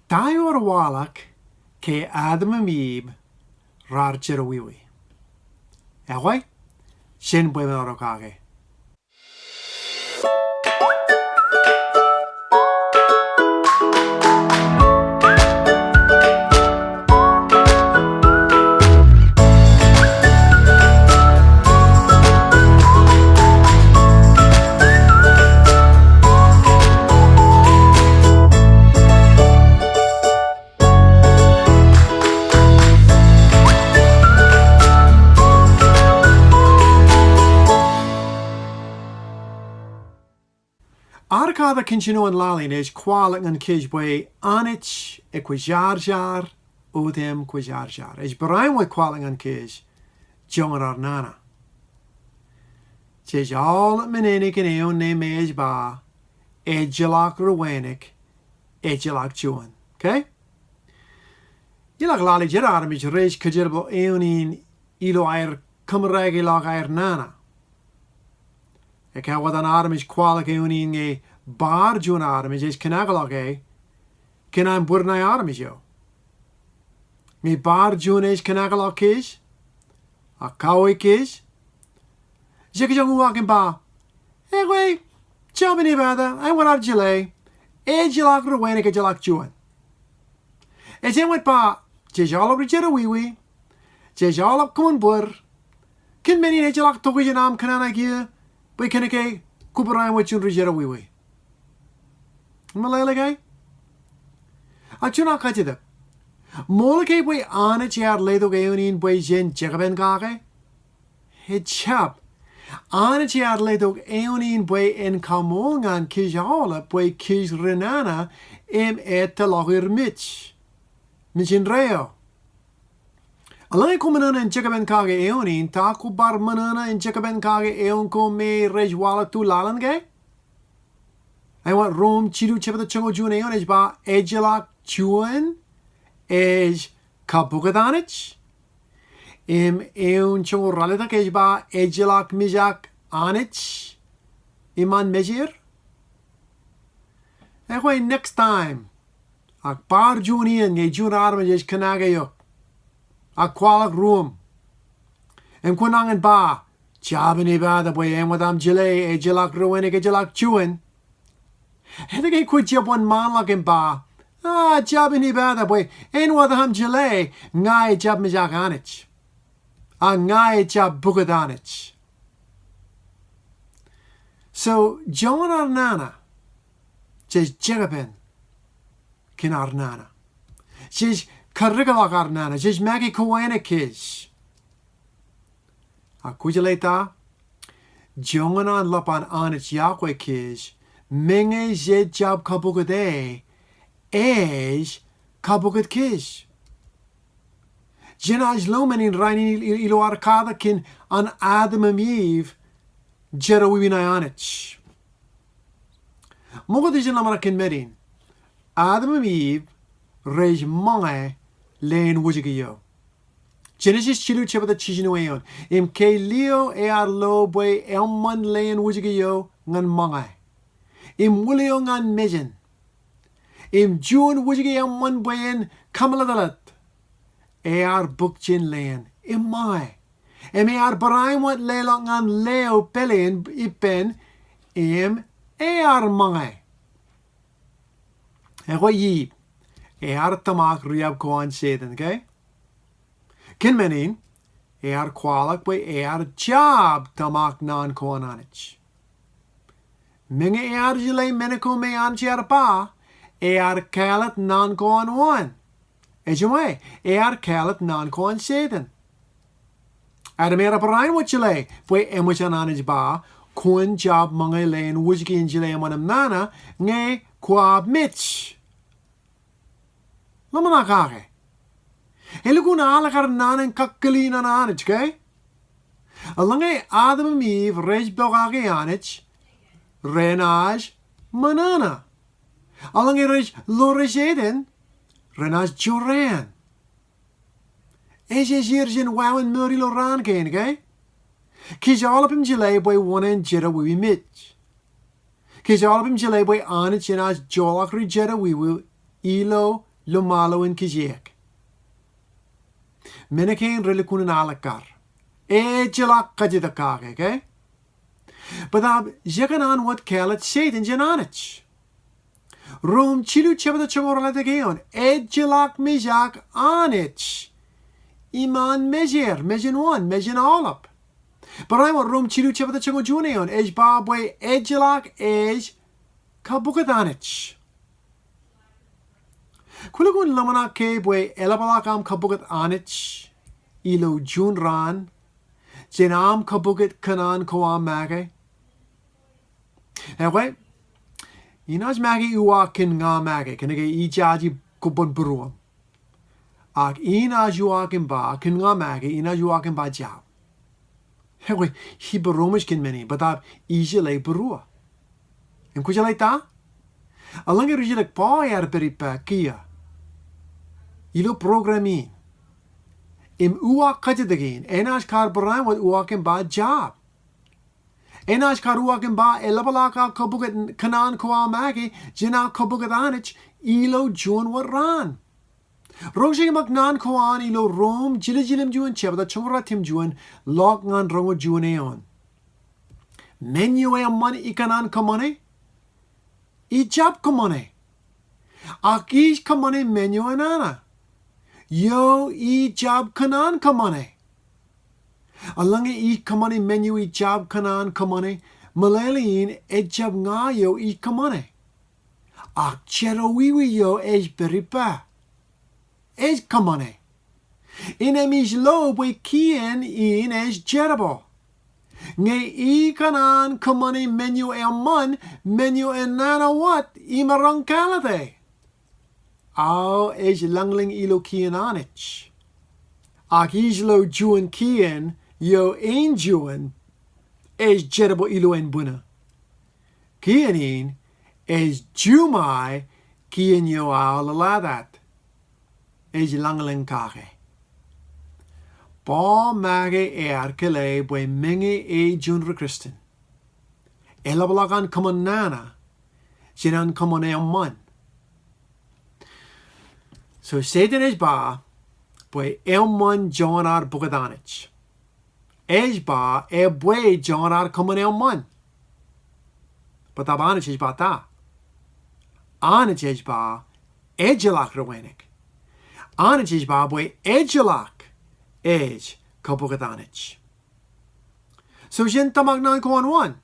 Tayor walak ke adam amib raar jerowiwi. Erro? Shin bwemorokage. Arkada continua lalin is kwalijk an kijbwe Anij ikwajarjar udem kwajarjar. Is barãinwõt kwalijk an kij joñan nana. Tis all at menenik en eon ne mees ba jelõt rawenik jelõt juon. Okay? Jelak lali jerar mij reis kajerbo eonin ilo air kamregi lag air nana. Ik heb wat een arm is kwalijk eonin ge bar juon arm is kanagelag e kenan burnai arm is jo. Me bar juon is kanagelag kies a kawi kies. Zeker jong waken ba. Egwe job in bada I want ar jile jelõt rawenik jelõt juon. Es en wat ba jejal op jerowiwi jejal op kom bur. Ken meni ne jelõt toge naam kanana gie. Bij ken ik e barãinwõt juon jerowiwi. Malele a tuna katide. Mool ke bij Anij jaar ledo geonin bij jen jegben gage. Het chap. Anij jaar ledo eonin bij en kamongan kijale bij kij renana te lager mitch. Mijin reo. Alleen komen dan in jegben kage eonin taku bar manana in jegben kage eon ko me rejwala tu lalan ge. I want Rome chiru cheba de chungo juon eon is ba jelõt juon is kabugadanich. Eon chungo raletak is ba jelõt mijak Anij iman mejir. Egwe next time. Ak bar juon eon ge juon arme is kanage yok. Ak kwalak Rome. Kwanangan ba jabini ba da boy en wadam jile jelõt rawenik jelõt juon. Heb ik kwit je one man like ba. Jab in ibada boy. En wat ham jile. Ngai jab mijak Anij. Ngai jab bugadanich. So, joñan nana. Jes jeraben. Kin nana. Jes karigalak nana. Jes magi koenekish. Akujaleta. Joñan lopan Anij yakwe kish. Menge je jab kabugade is kabugad kish. Jenaj lomen in rein ilo arkada kin an adam amiv jerowiwi na Anij. Mogo de jenamara kin medin. Adam amiv rej mange leen wujigiyo. Genesis chilu cheba de chijinu eon. Im ke leo lo boy elman leen wujigiyo ngan mange. Im wulio ngan mejen. Im juon wujige am man boyen kamaladalat. Bukjin leen. Im mai. barãinwõt lelok ngan leo pelen ipen. Mangai. Ego yib. Tamak riab koan seden, okay? Kin menin. Kwalak boy jab tamak nan koan Anij. Minge jile meneko me anjar pa. Kããlõt nan koan wãween. Ejumwe. Kããlõt nan koan seden. Adem barãinwõt jile. Boy emwichan Anij ba. Koan jab mange leen wujgin jile manam nana. Nge kwab mitch. Lama kage. Helukun alakar nanen kakkelin an Anij, okay? Alange adam miv rej bogage Anij. Renaj manana. Alang rej lorejeden. Renaj joran. Is hier zijn wãween muri loran ken, okay? Kies al op hem jelay bij one jerowiwi mitch. Kies al op hem jelay bij Anij jenaj jolak ri jerowiwi ilo lumalo in kijiek. Meneken relikunen alakar. Jelak kajidakake, okay? But jekanan wat kelet Satan jananich. Rum chilu chebada chagorala de geon. Jelak mijak anich. Iman mejen one, mejen elap. But I want rum chilu chebada chago juon. Babwe jelak kabukadanich. Kulagun lamana ke bwe elabalakam kabukat anich. Ilo jun ran. Jenam kabukat kanan koam mage. Ewe, inas mage uakin nga mage, kanege ijaji kubon buruam. Ak inas uakin ba, kin nga mage, inas uakin ba jab. Ewe, hi baromish kin meni, badab ijele burua. En kujalai ta? Alange rujelek pa peripa kia. Ilo programin. Im uak kajadagin, enas kar barãinwõt uakin ba jab. Enas karuakin ba elabalaka kabugat kanan koa magi jina kabugat anich ilo juon waran. Roshing magnan koan ilo rom jilim juon chebda chungratim juon lok ngan rongo juon eon. Menu e man ikanan kamane? Ijab kamane. Akish kamane menu anana. Yo ijab kanan kamane. Alange kamane menu jab kanan kamane malalin jab nga yo kamane. Ak jerowiwi yo beripa. Kamane. Inemish lo bwe kien in jerabo. Nge kanan kamane menu man menu nana what imarang kalate. Au langling ilo kien anich. Ak lo juon kien yo juon jerabo ilo en buna. Kienin jumai kien yo alaladat. Langling kage. Ba mage kele bwe menge junra Christen. Elabalagan kaman nana. Jinan kaman man. So Satan ba bwe man jonar bukadanich. Ba bwe jonar kaman man. But abanich ba ta. Anij ba jelak rawenik. Anij ba bwe jelak kabukadanich. So jin tamag nan koan one.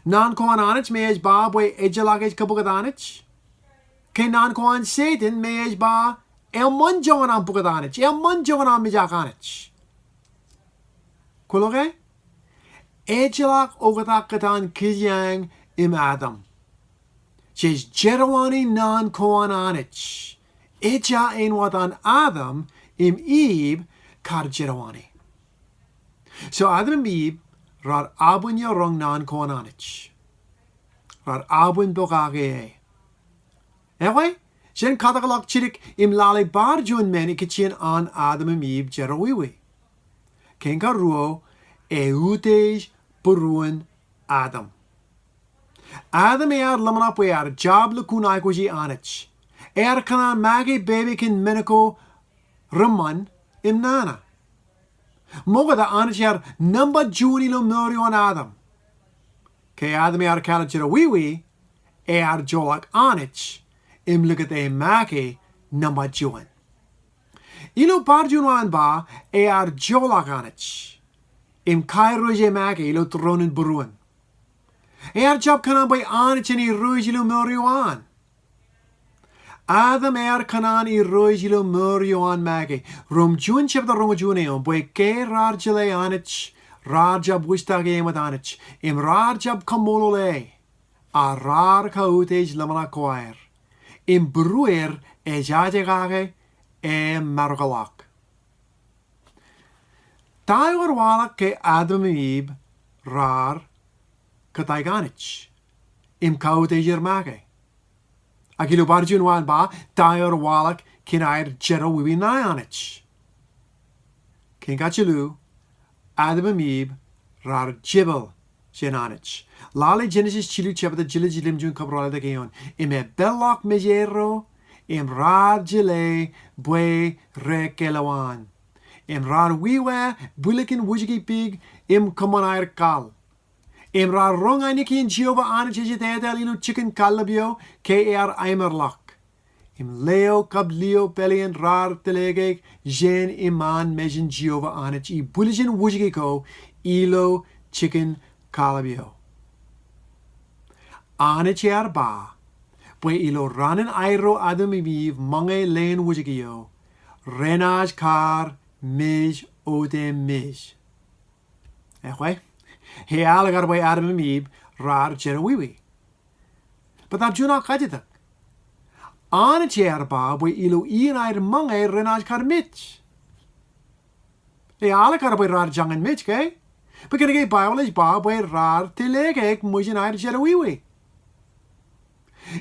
Nan koan anich me ba bwe jelak kabukadanich. Ke nan koan Satan me ba man jonan bukadanich. Man jonan mijakanich. Kuloge? Jelak ogatakatan kizyang im Adam. Jes jerowani nan koan anich. Ãinwõt an Adam im Eve kar jerowani. So Adam im Eve rar abun yorong nan koan anich. Rar abun bogage. Ewe, jen katagalak jidik im lale bar juon meni kitchen an Adam im Eve jerowiwi. Kenka ruo eutej buruan Adam. Adam lamana po job lukunai koji anich. Kanan magi baby kin meniko raman im nana. Moga da anich number juni lo mori on Adam. Ke Adam kala jerowiwi jolak anich im lukat magi number juon. Ilo par juan ba jolak anich. Im kai roje magi ilo tronen buruan. Job kanan bay anich ni roje lo mori on. Adam kanan roijilo murioan mage. Rum juon chep da rongo juoneon. Bwe ke rar jile anich. Rar jab wistage mat anich. Im rar jab kamolole. A rar kautej lamana koair. Im bruer jajegage marogalak. Tayor walak ke Adam ib rar kataiganich. Im kautej mage. Akilo barjun wan ba tayor walak kinair jerowiwi nayanich. King gachilu Adam ib rar jibel jenanich. Lale Genesis chilu chebda jilim jun kabrala de geon. Ime bellok mejero raar jele bwe rekelawan. Raar wiwe bulikin wujiki pig common kal. Raar rongainiki in Jehovah Anij ilo chicken kalabio ke aimerlak. Leo kab leo pelian raar telegek jen iman mejen Jehovah Anij bulijin wujiki ko ilo chicken kalabio. Anij ba. Bwe ilo ranen airo adamiviv mange leen wujikio. Renaj kar mij ode mij. Echwe? He alagar bwe adamiviv raar jerowiwi. But ab juna kajitak. Anij ba bwe ilo ian mange renaj kar mij. He alagar bwe raar jangan mij, ke? Bekenige Bible ba bwe raar telegek mujen jerowiwi.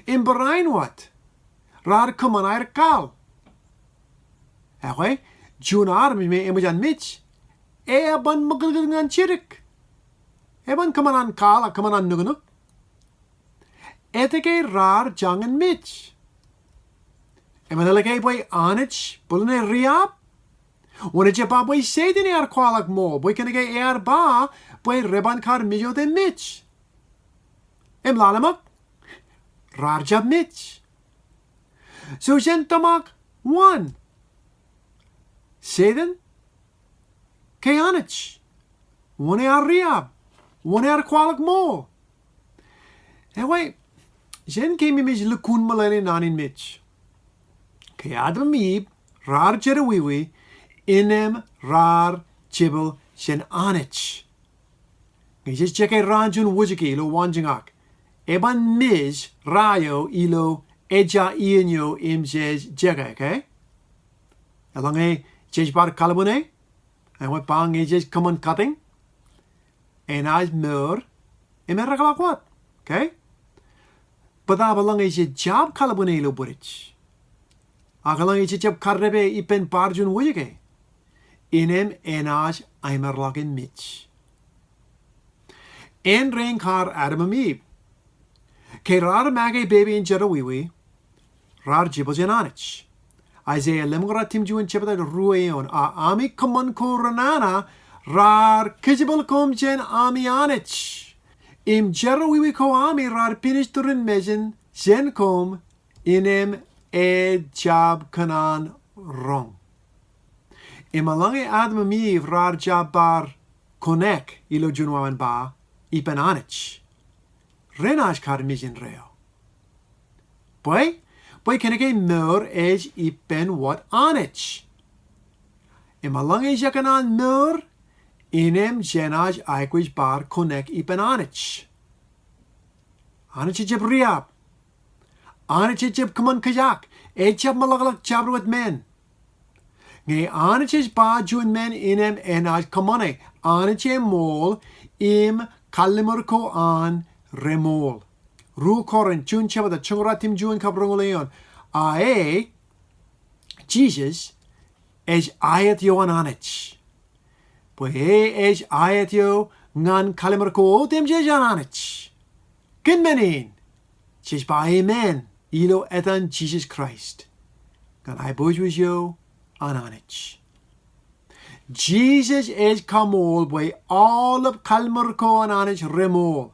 In barãinwõt, raar common kal. Echwe, juon me emojan mich. Ban mugelgan jidik. Ban common kal common nugunuk. Eteke raar jangan mich. Emaneleke boy Anij bulne riab. Wanneer ba boy sedin kwalak mo, boy kenege ba boy reban kar mijo de mich. Lalamak. Raar jab mich. So tamak 1. Seden. Ke Anij. Wanneer riab. Wanneer kwalak mo. Anyway, jen kemi mij lukun malene nanin mich. Ke adamib raar jerowiwi inem raar chibel jen Anij. Ngejes cheke ranjun wujiki lo wanjingak. Eban mij rayo ilo eja ienyo imjes jega, okay? Alange jejbar kalabune. En wat bang ejes common cutting. En als mur emerrakalak, okay? Bada balang eje jab kalabune lo burich. Agalang eje jab karrebe ipen parjun wujike. Inem enaj aimerlakin mich. En reinkar adamamib. Ke raar mage baby in jerowiwi, raar jibos in Anij. Isaiah lemgora timjuin chepata rueon ami common ko ranana raar kijibol kom jen ami Anij. Im jerowiwi ko ami raar pinishturin mejen jen kom inem jab kanan rong. Im alange admamiv raar jab bar konek ilo junwawan ba ipen Anij. Renaj kar mijin reo. Boy kenege mur ej ipen wat Anij. Malang ej yakanan mur inem jenaj aikwij bar konek ipen Anij. Anij jeb riab. Anij jeb kaman kajak. Ejab malagalak jabruat men. Nge Anij ba juon men inem enaj kamane. Anij Mool im kalimur ko an remol. Ru koren chun chaba da chungra tim juan kabrongoleon. Jesus is ayat yo an Anij. Pues is ayat yo ngan kalimar ko dem jejan Anij. Kin menin. Chis ba amen. Ilo etan Jesus Christ. Gan I bojuis yo an Anij. Jesus is kamol boy all of kalmar ko an Anij remol.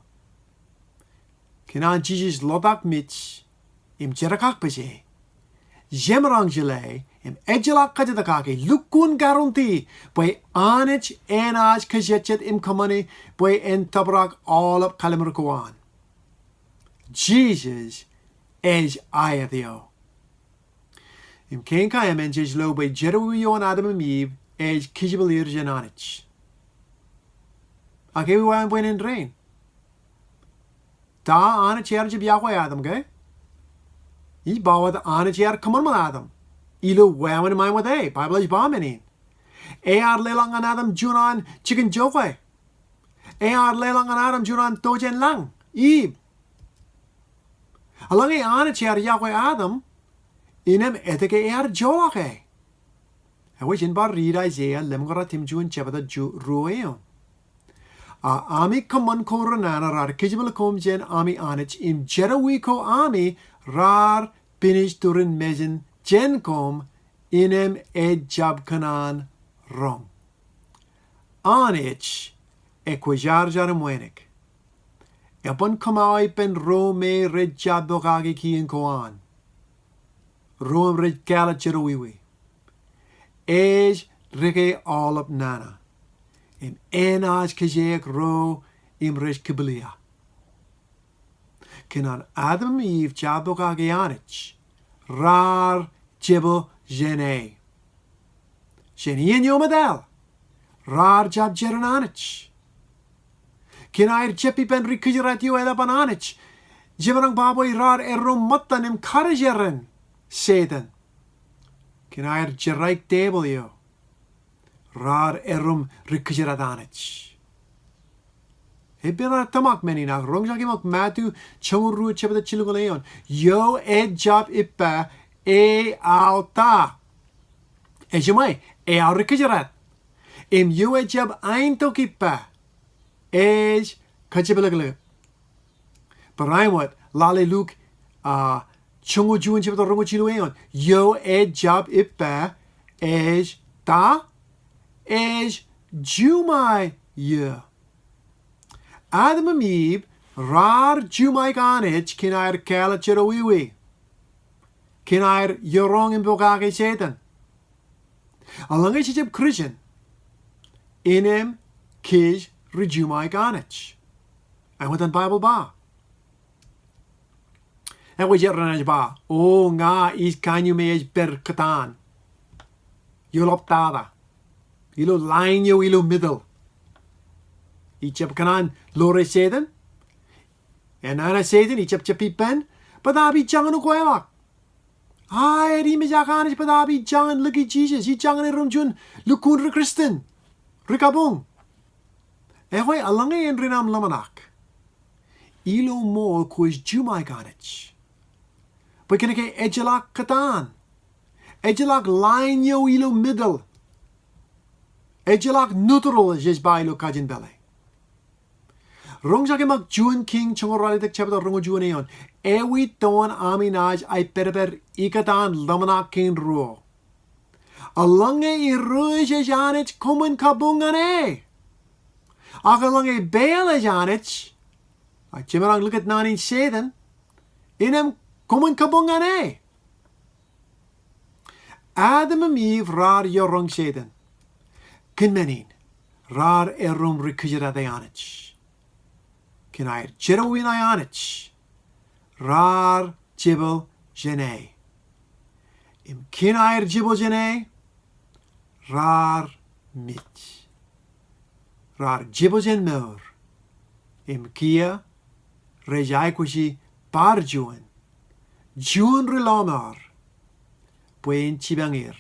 Kinan Jesus lodak mich im jerakak beje. Jemrang jelay im ejelak kajadakake lukun garanti boy Anij enaj kajetchet im kamani boy en tabrak all of kalmar ko an. Jesus is ayathio. Im ken kayamen jej lo boy jerowiwi on Adam and Eve is kijibalir jen Anij. Ake we wan in drain. Da Anij jib yakwa Adam, okay? I bawad Anij come on Adam. Ilo wãween mai with a Bible is bombing. Lelang an Adam juon chicken jokwe. Lelang an Adam juon tojen lang. Ib. Along Anij yakwa Adam. Inem eteke jolake. I wish in bar read Isaiah lemgora tim juon chapter rueon. Ami common koronana rar kijibal kom jen ami Anij im jerowi ko ami rar binish durin mesin jenkom inem jab kanan rong. Anij ekwajar jaramwenik. Ebon kamai ben rome red jabogagi ki in koan. Rome red gala jerowiwi. Rike elap nana. Im Anij kajek ro im red kibelia. Kinan Adam Eve jabogagi Anij. Raar jibbo jene. Jenien yomadel. Raar jab jeran Anij. Kinair jepi ben rikujirat yo elap an Anij. Jibarang baboy raar erro matan im karajeran. Sedan. Kinair jeraik table yo. Raar errom rikujirat Anij. Hebera tamak menina rongjagimak matu chonguru chebada chilugoleon. Yo jab ipa alta. Ejumai al rikujirat. Im yo jab ein tokipa. Kachibalagalip. Barãinwõt lale luk chungu juon chibata rongo chilueon. Yo jab ipa ta jumai ye. Adam amib raar jumai Anij kinair kããlõt jerowiwi. Kinair yorong in bogage Jetan. Alangay chijib Christian. Inem kij Rejumai Anij. En wat een Bijbel ba. En wat je er ba. O nga is kan je mee berkatan. Julop tada. Ilo lijn je ilo middel. Ich heb kanan lore Jetan. En ana Jetan ich heb jepi pen. Padabi jangan ook welak. Ai die me Anij padabi jangan lucky Jesus. Ich jangan rumjun lukun Christen. Rikabong. Ehoi alangay en rinam lamanak. Ilo mo kuis jumai Anij. Bekinike ejelak katan. Ejelak line yo ilo middel. Ejelak neutral jes ba ilo kajin bele. Rongjake mak juon king chongoralitek chebata rongo juon eon. Ewi ton aminaj ay perber ikatan lamanak king ruo. Alangay i ruijes Anij komen kabungane. Akalange bele Anij. Chimarang look at Naan in Jetan. Inem komen kabungane. Adam en Eve raar yorong Jetan. Kinmenin. Raar errom rikujirat Anij. Kinair jerowiwi Anij. Raar jibbo jene. Im kinair jibbo jene. Raar mit. Raar jibbo jen meur. Im kia rejaikushi par juon. Juon rilamar. Buen chibangir.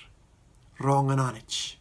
Rong an Anij.